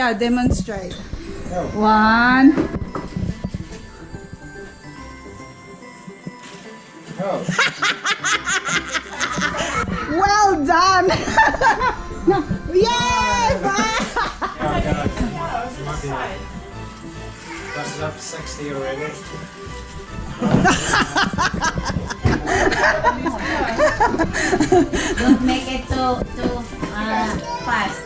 Yeah, demonstrate. Go. 1. Go. Well done. No. Yay! That's up 60 already. Don't make it too fast.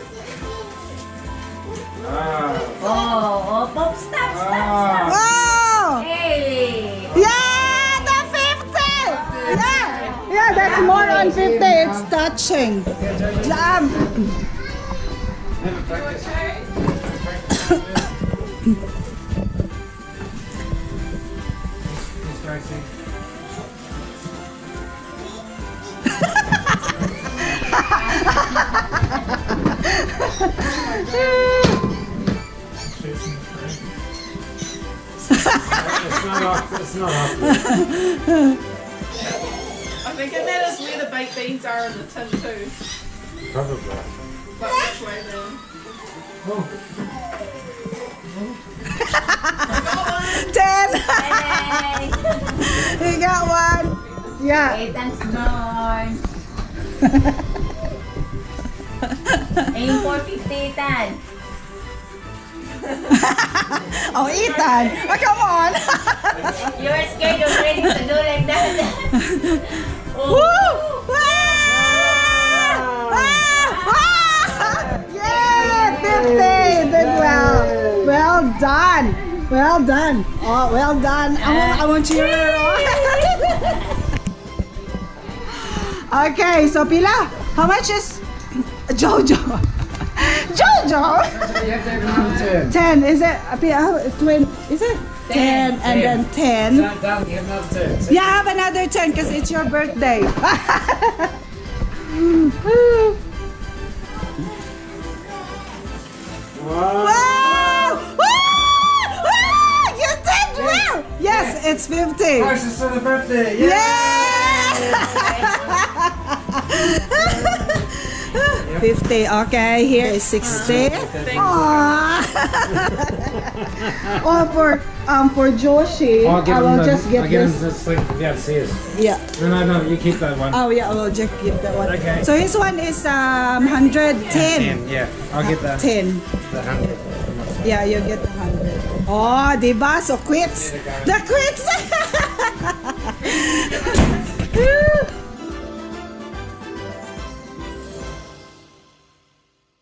Oh, Pop, stop. Oh! Hey! Yeah, the 50! Yeah, that's more than 50. It's touching. Jump. Never practice. It's not off. I think it matters where the baked beans are in the tin too. Probably. But which way then? Oh. 10. Hey! You got one. Yeah. Wait and more. Aim for 50, Tan. Oh, Ethan. Oh, come on. You're scared already to do like that. Woo! Ah! Ah! Ah! Yeah, 50. Did well. Well done. Well done. Oh, well done. I want you. Okay, so Pila, how much is Jojo? Jojo? You have to have another 10. Is it? Is it? 10 and then 10. Down, give another 10. Yeah, have another 10 because it's your birthday. Wow. Wow! Woo! You did well! Yes, it's 50. Closest to the birthday. Yeah! 50, okay, here is 60. Aww. Oh, for Joshi, I will just get I'll give this. him this thing. Yeah, see it. Yeah. No, you keep that one. Oh yeah, I will just give that one. Okay. So his one is 110. Yeah, I'll get that. 10. The 100. Yeah, you get 100. Oh, diba? So quits. The quits.